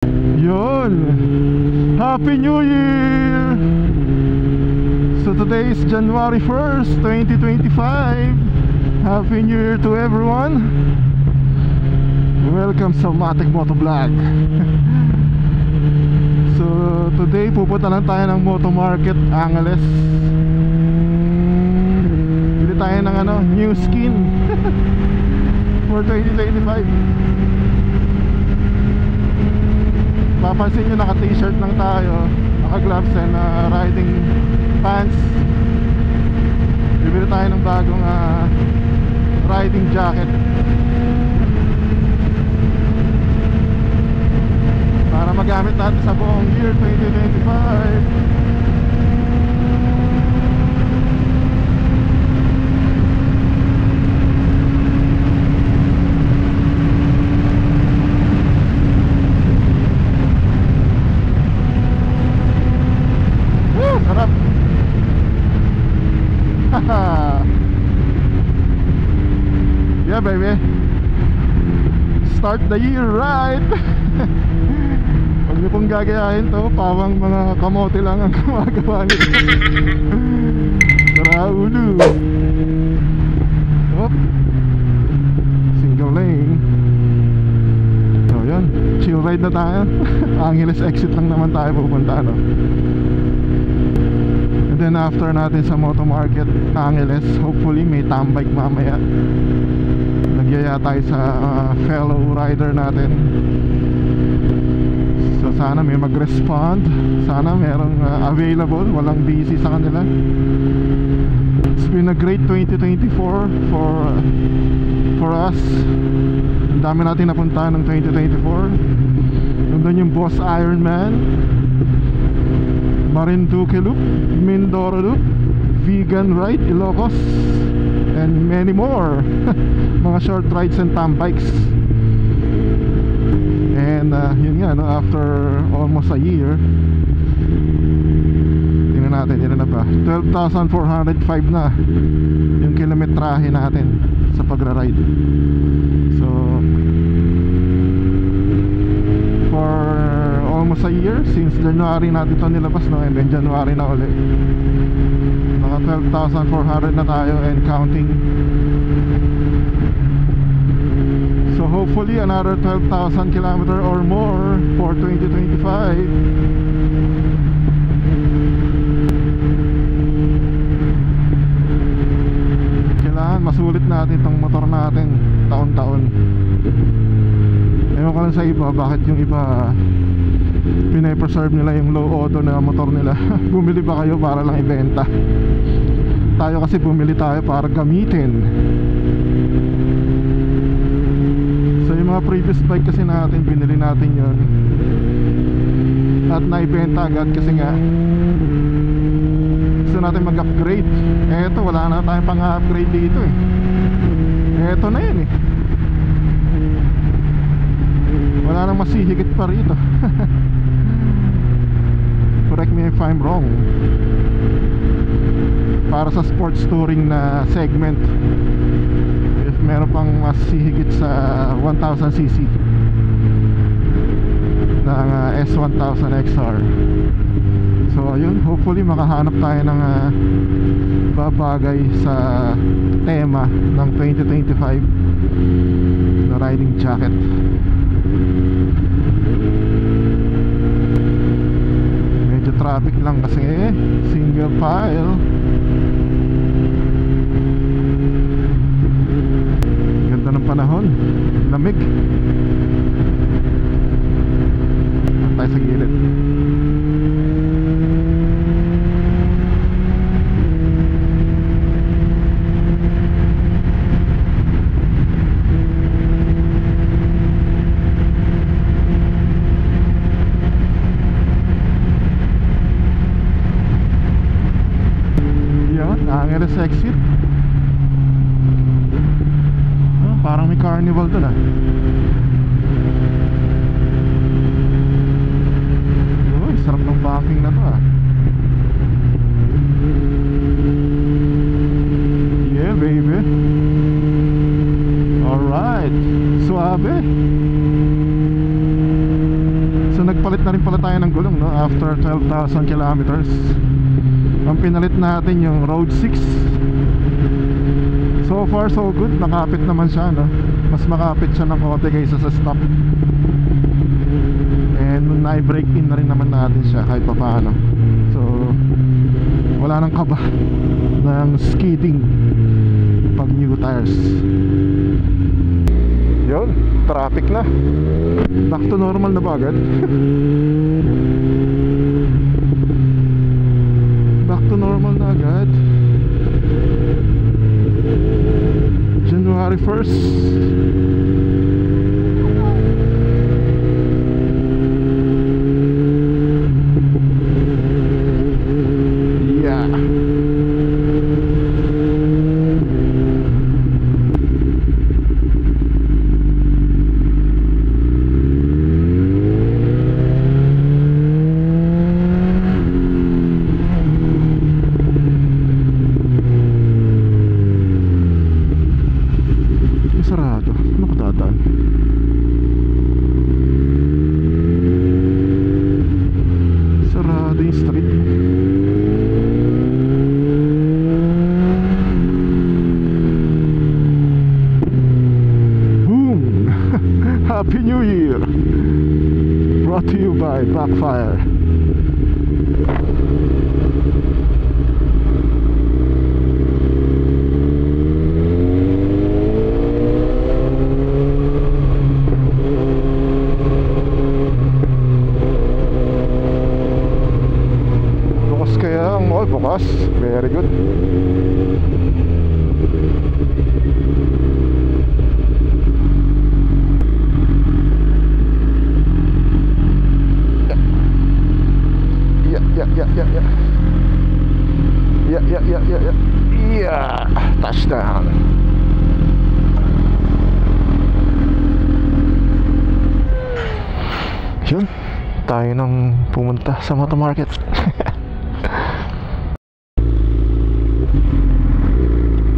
Yun, Happy New Year! So today is January 1st, 2025. Happy New Year to everyone. Welcome sa Matic Motovlog. So today pupunta lang tayo ng Moto Market Angeles. Bili tayo ng new skin for 2025. Papansin nyo, naka t-shirt lang tayo, naka gloves and riding pants. Bibili tayo ng bagong riding jacket para magamit natin sa buong year 2025. Sarap. Yeah baby, start the year right. Huwag niyo pong gagayahin to, pawang mga kamote lang ang gumagawa nito. Tara ulo. Op. Single lane. So yun, chill ride na tayo. Angeles exit lang naman tayo pupunta, no? Then after natin sa Moto Market Angeles, hopefully may tambike mamaya. Nagyaya tayo sa fellow rider natin. So sana may mag-respond, sana merong available, walang busy sa kanila. It's been a great 2024 for us. Ang dami natin napuntahan ng 2024. Nandun yung Boss Ironman, Marinduque Loop, Mindoro Loop, Vegan Ride, Ilocos, and many more. Mga short rides and tambikes. And yun nga, no, after almost a year, tingnan natin, yun na ba, 12,405 na yung kilometrahe natin sa pagra-ride. So for almost a year, since January natin ito nilabas, no? And then January na ulit, naka 12,400 na tayo and counting. So hopefully another 12,000 kilometer or more for 2025. Kailangan masulit natin itong motor natin taon-taon. Ewan ko lang sa iba, bakit yung iba pinapreserve nila yung low auto na motor nila. Bumili ba kayo para lang ibenta? Tayo kasi bumili tayo para gamitin. So yung mga previous bike kasi natin, binili natin yon at naibenta agad kasi nga gusto natin mag-upgrade. Eto, wala na tayong pang-upgrade dito eh. Eto na yun eh. Wala nang masihigit pa rito. Correct me if I'm wrong. Para sa sports touring na segment, if meron pang masihigit sa 1000cc ng S1000 XR. So ayun, hopefully makahanap tayo ng babagay sa tema ng 2025 na riding jacket. Medyo traffic lang kasi single file. Ganda ng panahon, lamig. Tayo sa gilid. Angeles exit. Parang may carnival doon ah. Uy, sarap ng banking na to ah. Yeah baby. Alright, suabe. So nagpalit na rin pala tayo ng gulong, no? After 12,000 kilometers. Ang pinalit natin yung Road 6. So far so good, nakapit naman siya, no? Mas makapit siya ng konti kaysa sa stock. And na-break in na rin naman natin siya kahit pa paano. So wala nang kaba ng skidding pag new tires. Yun, traffic na. Back to normal na ba agad? Back to normal na agad. January 1st. Sarado. Ano ko dadaan? Sarado yung street. Boom! Happy New Year! Brought to you by Backfire. Bukas, very good. Yeah, touchdown. Yun, tayo nang pumunta sa Moto Market.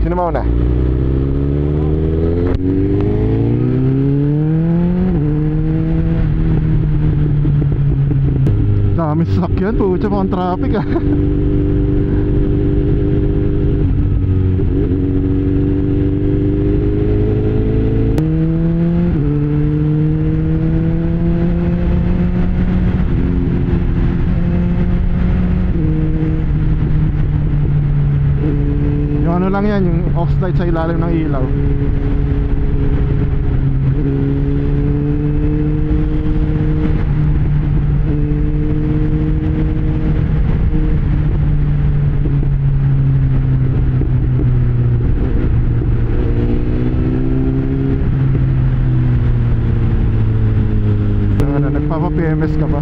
Sino mauna? Dami sasakyan, pucha, mukhang traffic ah. Ano lang yan, yung off-light sa ilalim ng ilaw. Nagpapa-PMS ka ba?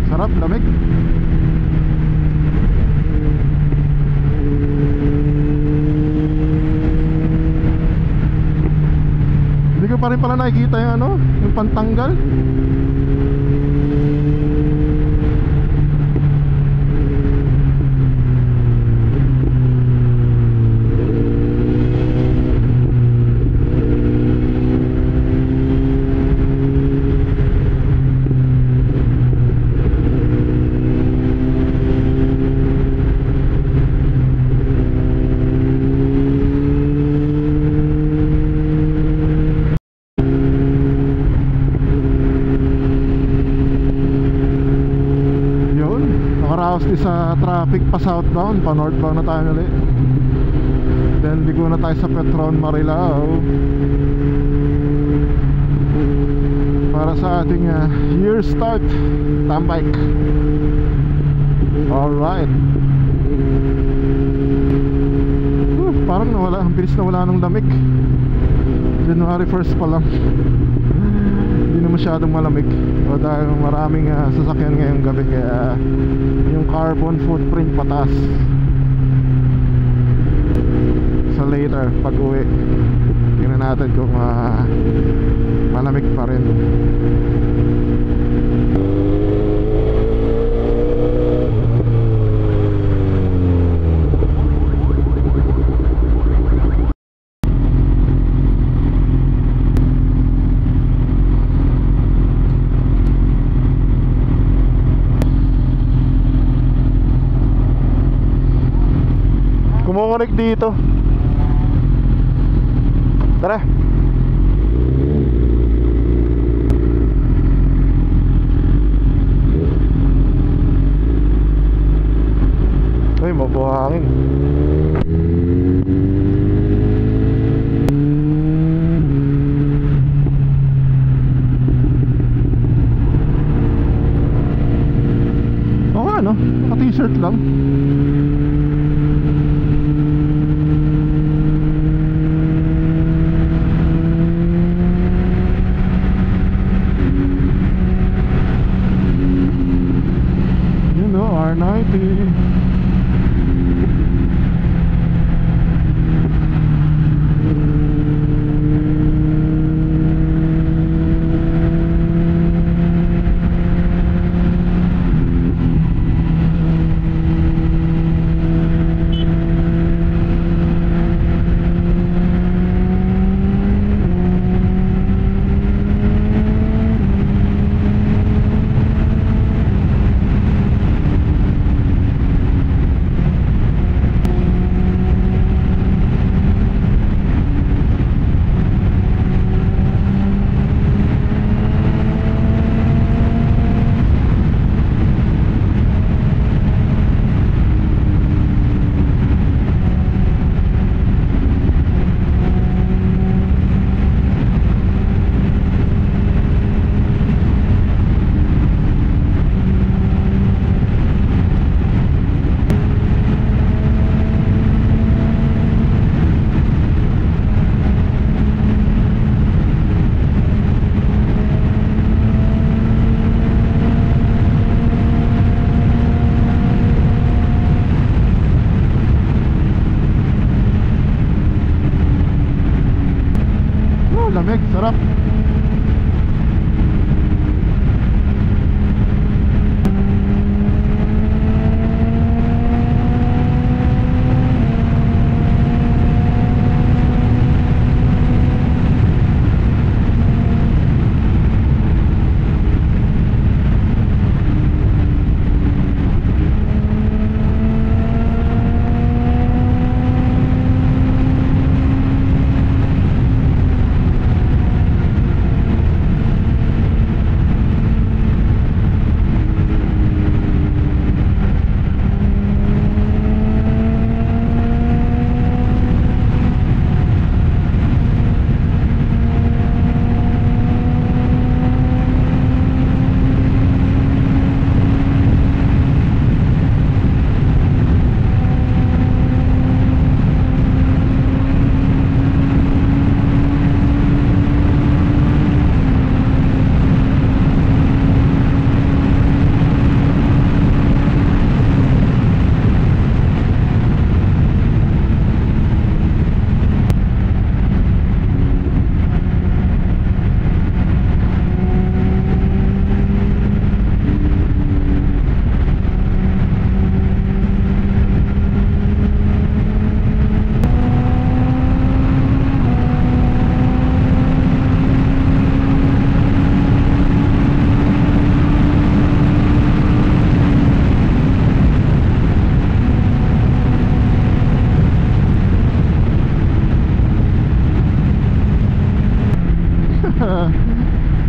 Sarap, lamig. Hindi ko pa rin pala nakikita yung ano, yung pantanggal. Sa traffic pa southbound, pa northbound na tayo ulit. Then ligo na tayo sa Petron Marilao para sa ating year start tambike. Alright. Parang nawala, ang bilis nawala ng lamig. January 1st pa lang. Hindi na masyadong malamig. O dahil maraming sasakyan ngayong gabi, kaya yung carbon footprint pataas. So later, pag uwi, tingnan natin kung malamig pa rin. Kumukunik dito. Tara. Uy, mabuhangin. Oo nga, no? Naka-t-shirt lang. R90. Lamig, sarap.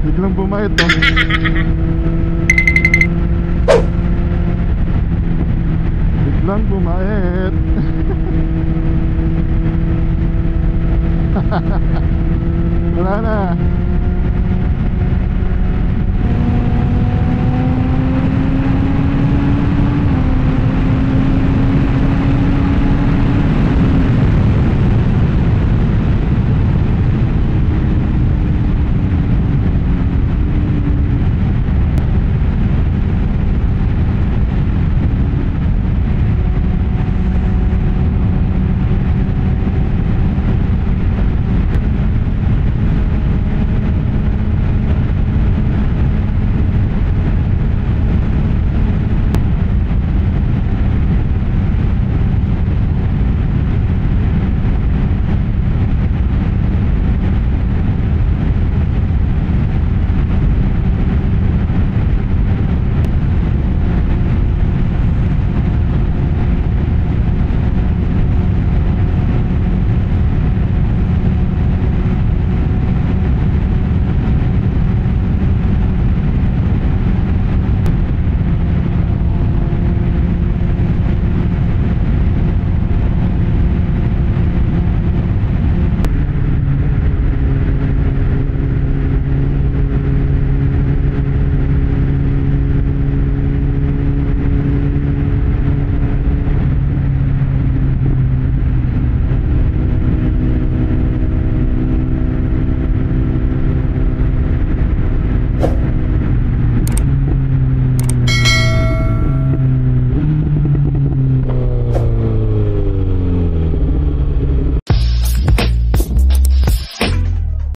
Biglang bumayot to. Biglang bumayot. Wala na.